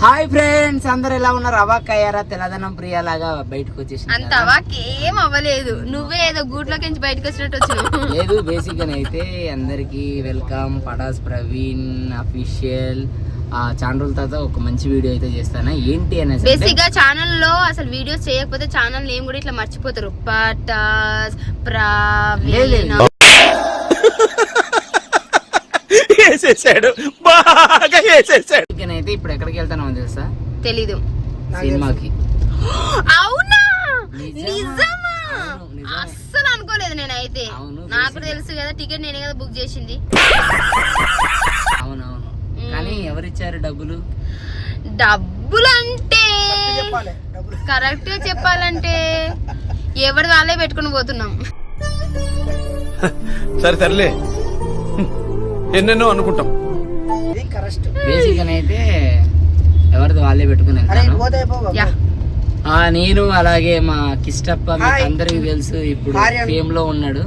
Hi friends, అందరు ఎలా ఉన్నారు? అవాక్ అయ్యారా? తెల్లదనం ప్రియా లాగా బయటకు వచ్చేసి అంత అవాక్ ఏం అవ్వలేదు. నువ్వే ఏదో గూట్లోకి నుంచి బయటకు వచ్చినట్టు వచ్చినావు. లేదు, బేసిక్ గా అయితే అందరికి వెల్కమ్. పటాస్ ప్రవీణ్ అఫీషియల్. చాలా రోజుల తర్వాత ఒక మంచి వీడియో అయితే చేస్తాను. ఏంటి అనేది బేసిక్ గా ఛానల్ లో అసలు వీడియోస్ చేయకపోతే ఛానల్ నేమ్ కూడా ఇట్లా మర్చిపోతారు. పటాస్ ప్రవీణ్ వేసేసాడు, బాగా వేసేసాడు. అయితే ఇప్పుడు ఎక్కడికి వెళ్తానో తెలుసా? తెలీదు. సినిమాకి. అవునా? నిజమా? అస్సలు అనుకోలేదు నేనైతే. నాకు తెలుసు కదా, టికెట్ నేనే కదా బుక్ చేసింది. అవునవును, కానీ ఎవరిచ్చారు డబ్బులు? డబ్బులు అంటే కరెక్ట్ గా చెప్పాలంటే ఎవరి వాళ్ళే పెట్టుకుని పోతున్నాం. సరే సర్లే, ఎన్నెన్నో అనుకుంటాం. బేసిక్ అయితే ఎవరిది వాళ్ళే పెట్టుకుని నేను అలాగే మా కిష్టప్ప మీకు అందరికి తెలుసు, ఇప్పుడు ఫేమ్ లో ఉన్నాడు.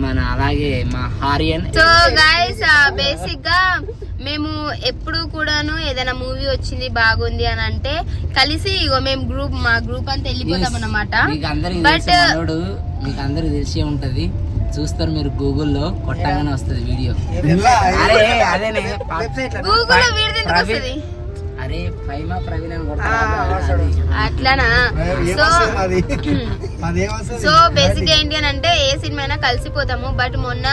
మన అలాగే మా హారియన్. సో గైస్, బేసిక్ గా మేము ఎప్పుడు కూడాను ఏదైనా మూవీ వచ్చింది బాగుంది అని అంటే కలిసి మేము మా గ్రూప్ అంతా వెళ్ళిపోతాం అన్నమాట. మీకు అందరికి తెలిసే ఉంటది, చూస్తారు మీరు గూగుల్లో కొట్టగానే వస్తుంది వీడియో. అరే అదేనే గూగుల్లో వీడియో వస్తుంది. అరే ఫైమా ప్రవీణ్ అని అట్లానా? సో బేసిక్ ఏంటి అని అంటే ఏ సినిమా అయినా కలిసిపోతాము. బట్ మొన్న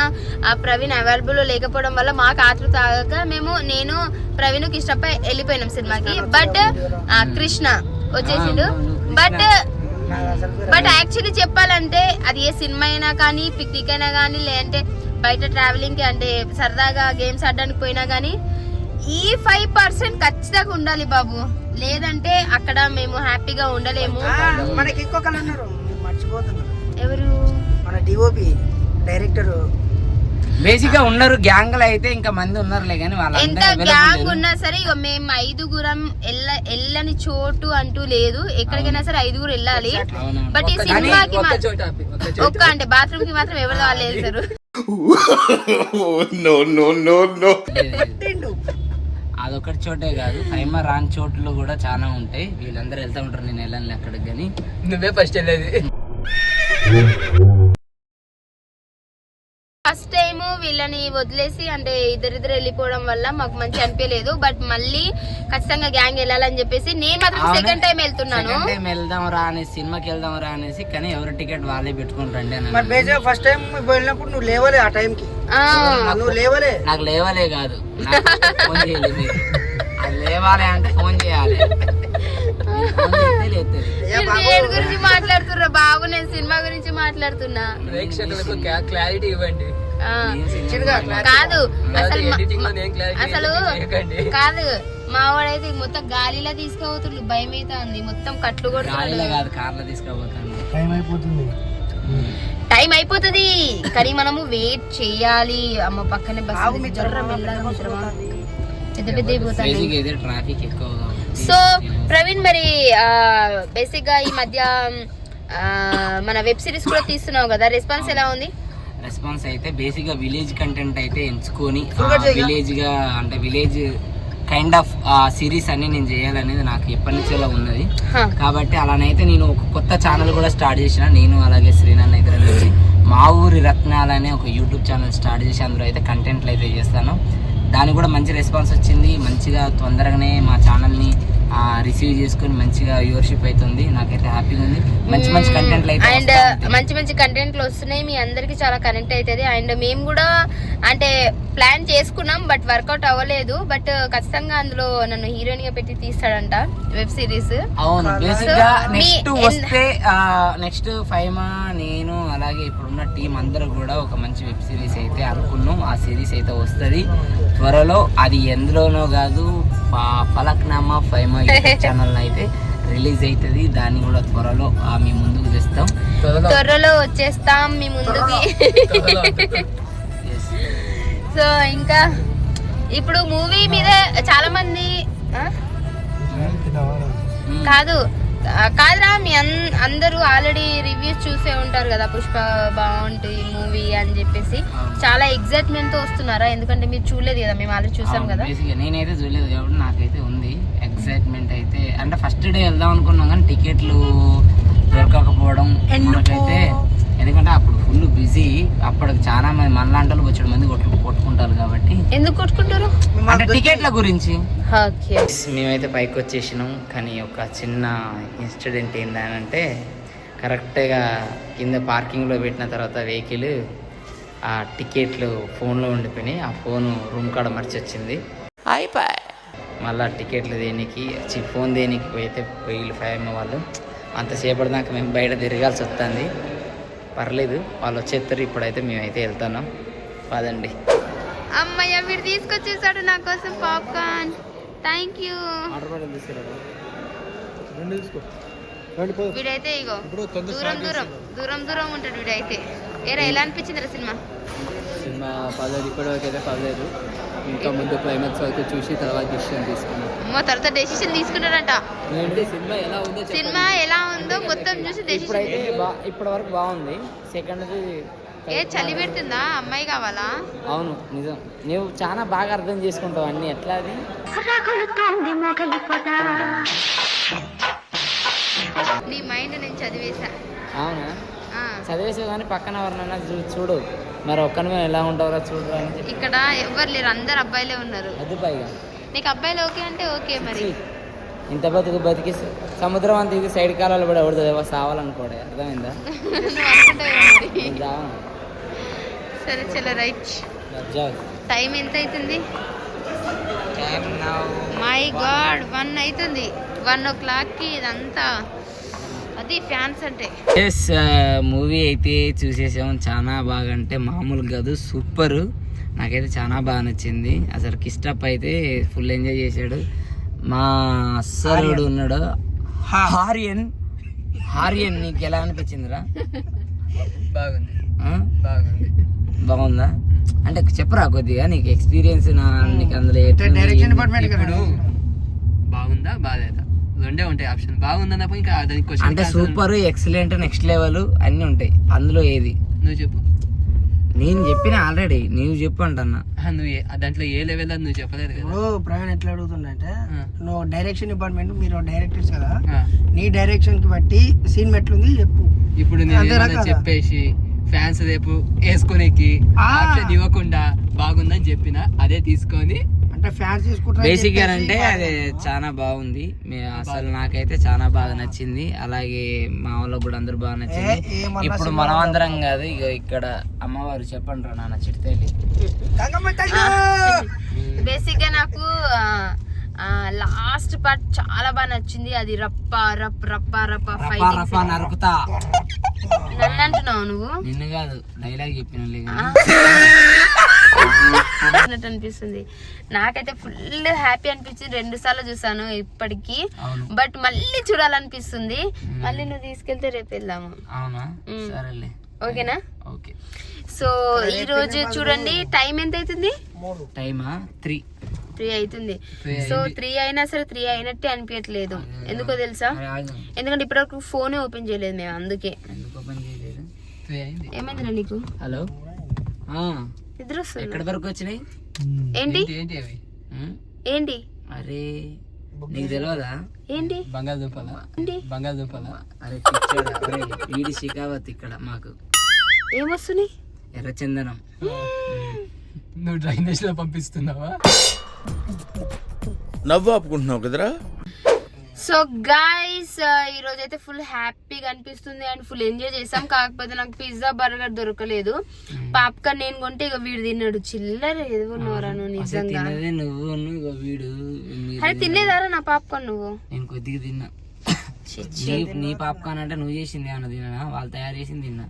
ఆ ప్రవీణ్ అవైలబుల్ లేకపోవడం వల్ల మాకు ఆతృత ఆగక నేను ప్రవీణ్ ఇష్టప వెళ్ళిపోయినాం సినిమాకి. బట్ కృష్ణ వచ్చేసిండు. బట్ యాక్చువల్లీ చెప్పాలంటే అది ఏ సినిమా అయినా కానీ, పిక్నిక్ అయినా కానీ, లేదంటే బయట ట్రావెలింగ్ కి అంటే సరదాగా గేమ్స్ ఆడడానికి పోయినా కానీ ఈ 5% ఖచ్చితంగా ఉండాలి బాబు, లేదంటే అక్కడ మేము హ్యాపీగా ఉండలేము. మనకి ఇంకొకరు అన్నారు, ఎవరు? మన డిఓపి డైరెక్టర్. బేసిక్ గా ఉన్నారు గ్యాంగ్ లో అయితే ఇంకా మంది ఉన్నారులే కానీ ఎంత గ్యాంగ్ ఉన్నా సరే మేము 5గురం వెళ్ళని చోటు అంటూ లేదు. ఎక్కడికైనా సరే 5గురు వెళ్ళాలి. బట్ ఈ సినిమాకి ఒక్క అంటే బాత్రూమ్ కి మాత్రం ఎవరు వాళ్ళు వెళ్తారు. అదొకటి చోటే కాదు, ఫైమా రాని చోట్లు కూడా చాలా ఉంటాయి. వీళ్ళందరూ వెళ్తా ఉంటారు, నేను వెళ్ళాను అక్కడికి. కానీ నువ్వే ఫస్ట్ వెళ్ళేది. ఫస్ట్ టైం వీళ్ళని వదిలేసి అంటే ఇద్దరిద్దరు వెళ్ళిపోవడం వల్ల మాకు మంచి అనిపించలేదు. బట్ మళ్ళీ ఖచ్చితంగా గ్యాంగ్ వెళ్ళాలని చెప్పేసి నేను మాత్రం సెకండ్ టైం వెళ్తున్నాను. వెళ్దాం రా అనేసి, సినిమాకి వెళ్దాం రా అనేసి, కానీ ఎవరి టికెట్ వాళ్ళే పెట్టుకుని రండి అని. ఫస్ట్ టైం వెళ్ళినప్పుడు నువ్వు లేవలే, ఆ టైంకి నువ్వు లేవలే. నాకు లేవలే కాదు, ఫోన్ చేయలేదు. అది లేవాలి అంటే ఫోన్ చేయాలి. దేని గురించి మాట్లాడుతున్నా బాబు? నేను సినిమా గురించి మాట్లాడుతున్నా. క్లారిటీ ఇవ్వండి. కాదు అసలు కాదు, మా వాడైతే మొత్తం గాలిలో తీసుకుపోతుండ్రు, భయం అయితే ఉంది. మొత్తం కట్లు కొడుతున్నాడు. కార్లో తీసుకుపోతాను. టైం అయిపోతుంది కానీ మనము వెయిట్ చెయ్యాలి. అమ్మ పక్కనే బస్సు పెద్ద పెద్ద అయిపోతాయి. ట్రాఫిక్ ఎక్కువగా. సో ప్రవీణ్, మరి బేసిక్ గా ఈ మధ్య మన వెబ్ సిరీస్ కూడా తీస్తున్నావు కదా, రెస్పాన్స్ ఎలా ఉంది? రెస్పాన్స్ అయితే బేసిక్ గా విలేజ్ కంటెంట్ అయితే ఎంచుకొని విలేజ్ గా అంటే విలేజ్ కైండ్ ఆఫ్ సిరీస్ అన్ని నేను చేయాలనేది నాకు ఎప్పటి నుంచో ఉన్నది. కాబట్టి అలానైతే నేను ఒక కొత్త ఛానల్ కూడా స్టార్ట్ చేసిన. నేను అలాగే శ్రీనాథ్ అయితే కలిసి మా ఊరి రత్నాలు అనే ఒక యూట్యూబ్ ఛానల్ స్టార్ట్ చేసి అందులో అయితే కంటెంట్లు అయితే చేస్తాను. దానికి కూడా మంచి రెస్పాన్స్ వచ్చింది. మంచిగా తొందరగానే మా ఛానల్ని రిసీవ్ చేసుకుని మంచిగా వ్యూవర్షిప్ అవుతుంది. నాకైతే హ్యాపీగా ఉంది. మంచి మంచి కంటెంట్లు అయితే అండ్ మంచి కంటెంట్లు వస్తున్నాయి. మీ అందరికి చాలా కనెక్ట్ అవుతుంది. అండ్ మేము కూడా అంటే ప్లాన్ చేసుకున్నాం, బట్ వర్కౌట్ అవ్వలేదు. బట్ ఖచ్చితంగా అందులో నన్ను హీరోయిన్ గా పెట్టి తీస్తాడంట వెబ్ సిరీస్. అవును, బేసిక్ గా నెక్స్ట్ వస్తే నెక్స్ట్ ఫైమా నేను అలాగే ఇప్పుడున్న టీం అందరూ కూడా ఒక మంచి వెబ్ సిరీస్ అయితే అనుకున్నాం. ఆ సిరీస్ అయితే వస్తుంది త్వరలో. అది ఎందులోనో కాదు, ఫలక్నామా ఫైమా యూట్యూబ్ ఛానల్ అయితే రిలీజ్ అవుతుంది. దాన్ని కూడా త్వరలో మీ ముందుకు తెస్తాం. త్వరలో వచ్చేస్తాం మీ ముందుకి. సో ఇంకా ఇప్పుడు మూవీ మీద చాలా మంది కాదురా మీ అందరూ ఆల్రెడీ రివ్యూస్ చూసే ఉంటారు కదా, పుష్ప బాగుంటుంది మూవీ అని చెప్పేసి. చాలా ఎగ్జైట్మెంట్ తో వస్తున్నారా? ఎందుకంటే మీరు చూడలేదు కదా, మేము ఆల్రెడీ చూసాం కదా. నేనైతే చూడలేదు కాబట్టి నాకైతే ఉంది. ఎక్సైట్మెంట్ అయితే అంటే ఫస్ట్ డే వెళ్దాం అనుకున్నాం కానీ టికెట్లు దొరకకపోవడం మనకైతే, ఎందుకంటే అప్పుడు ఫుల్ బిజీ. అప్పటికి చాలా మంది మనలాంటి వచ్చాడు మంది కొట్టుకుంటారు కాబట్టి. ఎందుకు కొట్టుకుంటారు అంటే టికెట్ల గురించి. ఓకే, మేమైతే పైకి వచ్చేసినాం. కానీ ఒక చిన్న ఇన్సిడెంట్ ఏంటంటే కరెక్ట్గా కింద పార్కింగ్లో పెట్టిన తర్వాత వెహికల్ ఆ టికెట్లు ఫోన్లో ఉండిపోయినాయి. ఆ ఫోను రూమ్ కాడ మర్చి వచ్చింది. అయిపోయి మళ్ళీ టికెట్లు దేనికి ఫోన్ దేనికి పోయితే పోయిలు 5 వాళ్ళు అంతసేపటి దాకా మేము బయట తిరగాల్సి వస్తుంది. పర్లేదు, వాళ్ళు వచ్చేస్తారు. ఇప్పుడైతే మేమైతే వెళ్తున్నాం, పదండి. అమ్మయ్య మీరు తీసుకొచ్చేసాడు నా కోసం పాప్కార్న్. Thank you. వీడైతే ఇగో దూరం ఉంటాడు వీడైతే. ఏరా ఎలా అనిపించింది సినిమా? సినిమా పర్లేదు, ఇప్పటివరకు అయితే పర్లేదు. ఇంకా ముందు క్లైమాక్స్ వరకు చూసి తర్వాత డెసిషన్ తీసుకున్నాం. తర్వాత డెసిషన్ తీసుకున్నాడంట. సినిమా ఎలా ఉందో మొత్తం చూసి డెసిషన్. ఇప్పటి వరకు బాగుంది. సెకండ్ ఏ చలి పెడుతుందా? అమ్మాయి కావాలా? అవును నిజం, నువ్వు చాలా బాగా అర్థం చేసుకుంటావు అన్ని. ఎట్లా అది నీ మైండ్ నేను చదివేసా. అవునా? చదివేసావు కానీ పక్కన ఎవరినైనా చూడు, మరి ఒక్కని ఎలా ఉంటారో చూడు అని. ఇక్కడ ఎవరు లేరు, అందరు అబ్బాయిలే ఉన్నారు. అది పైగా నీకు అబ్బాయిలు ఓకే అంటే ఓకే. మరి ఇంత బతికి సముద్రం అంత ఇది సైడ్ కాలాలు కూడా ఎవరిదో సావాలనుకోడే. అర్థమైందా? సరే చలో రైట్. టైం ఎంత అవుతుంది? మై గాడ్ 1 అవుతుంది. 1 o'clockకి ఇదంతా అది ఫ్యాన్స్ అంటే. ఎస్, మూవీ అయితే చూసేసాం. చాలా బాగా అంటే మామూలు కాదు, సూపర్. నాకైతే చాలా బాగా నచ్చింది. అసలు కిస్టప్ అయితే ఫుల్ ఎంజాయ్ చేశాడు. మా అస్సరుడు ఉన్నాడు హారియన్. నీకు ఎలా అనిపించిందిరా? బాగుంది. బాగుందా అంటే చెప్పురా కొద్దిగా నీకు ఎక్స్పీరియన్స్ నీకు అందులో డైరెక్షన్ డిపార్ట్మెంట్ ఇప్పుడు బాగుందా బాధేదా రెండే ఉంటాయి ఆప్షన్. బాగుందన్నప్పుడు ఇంకా దానికి అంటే సూపర్, ఎక్సలెంట్, నెక్స్ట్ లెవెల్ అన్ని ఉంటాయి. అందులో ఏది నువ్వు చెప్పు. నేను చెప్పిన ఆల్రెడీ, నువ్వు చెప్పు అంటన్నా. నువ్వు దాంట్లో ఏ లెవెల్ నువ్వు చెప్పలేదు కదా. ప్రవీణ్ ఎట్లా అడుగుతుందంటే, నువ్వు డైరెక్షన్ డిపార్ట్మెంట్, మీరు డైరెక్టర్స్ కదా, నీ డైరెక్షన్ కి బట్టి సీన్ ఎట్లుంది చెప్పు. ఇప్పుడు నేను చెప్పేసి ఫ్యాన్స్ రేపు వేసుకునేకి ఆప్షన్ ఇవ్వకుండా బాగుందని చెప్పిన అదే తీసుకొని అంటే ఫ్యాన్స్ తీసుకుంటారు. బేసిక్ గా అంటే అది చాలా బాగుంది. అసలు నాకైతే చాలా బాగా నచ్చింది. అలాగే మా వాళ్ళకి కూడా అందరూ బాగా నచ్చింది. ఇప్పుడు మనం అందరం కాదు, ఇక ఇక్కడ అమ్మవారు చెప్పండి రా నాన్న చిట్తేలి. బేసిక్ గా నాకు లాస్ట్ పార్ట్ చాలా బాగా నచ్చింది. అది రప్ప ఫైటింగ్ నరుకుతా. నన్ను అంటున్నావు నువ్వు? నిన్ను కాదు, డైలాగ్ చెప్పిన అనిపిస్తుంది. నాకైతే ఫుల్ హ్యాపీ అనిపించింది. 2 సార్లు చూసాను ఇప్పటికి, బట్ మళ్ళీ చూడాలనిపిస్తుంది. మళ్ళీ నువ్వు తీసుకెళ్తే రేపు వెళ్దాము. అవునా? సరేలే, ఓకేనా? ఓకే. సో ఈ రోజు చూడండి టైం ఎంత అవుతుంది? టైమా 3 అవుతుంది. సో 3 అయినా సరే 3 అయినట్టే అనిపించట్లేదు. ఎందుకో తెలుసా? ఎందుకంటే ఇప్పటివరకు ఫోన్ ఓపెన్ చేయలేదు మేము, అందుకే. ఏమైందిరా నీకు? హలో, నిద్ర వస్తుంది. ఎక్కడి వరకు వచ్చినాయి? ఏంటి ఏంటి? అరే నీకు తెలియదా? ఏంటి బంగాళదుంపల? అరే వీడి శిఖావత్ ఇక్కడ మాకు ఏమొస్తున్నాయి? ఎర్రచందనం. నువ్వు డ్రైనేజ్ లో పంపిస్తున్నావా? నవ్వు ఆపుకుంటున్నావు కదరా. సో గైస్ ఈ రోజు అయితే ఫుల్ హ్యాపీగా అనిపిస్తుంది అండ్ ఫుల్ ఎంజాయ్ చేసాం. కాకపోతే నాకు పిజ్జా బర్గర్ దొరకలేదు. పాప్కార్న్ నేను కొంటే ఇక వీడు తిన్నాడు. చిల్లర ఎదుగున్నారా నువ్వు నిజంగా? అరే తినేదారా నా పాప్కార్న్? నువ్వు? నేను కొద్దిగా తిన్నా. నీ పాప్కార్న్ అంటే నువ్వు చేసింది ఏమన్నా తిన్నా? వాళ్ళు తయారు చేసింది తిన్నా.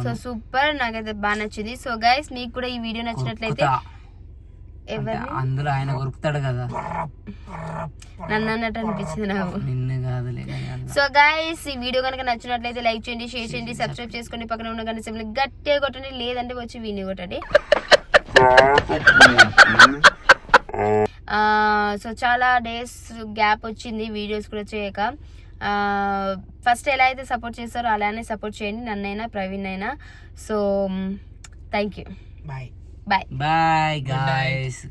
సో సూపర్, నాకైతే బాగా నచ్చింది. సో గైస్ మీకు కూడా ఈ వీడియో నచ్చినట్లయితే అందులో ఆయన కొరుకుతాడు కదా, నన్ను అన్నట్టు అనిపించింది నాకు. నిన్ను కాదులే. సో గైస్ ఈ వీడియో కనుక నచ్చినట్లయితే లైక్ చేయండి, షేర్ చేయండి, సబ్స్క్రైబ్ చేసుకోండి, పక్కన ఉన్న గంట సింబల్ గట్టిగా కొట్టండి, లేదంటే వచ్చి వీడియో కొట్టండి. సో చాలా డేస్ గ్యాప్ వచ్చింది వీడియోస్ కూడా చేయక. ఫస్ట్ ఎలా అయితే సపోర్ట్ చేస్తారో అలానే సపోర్ట్ చేయండి, నన్నైనా ప్రవీణ్ అయినా. So thank you. Bye bye bye guys.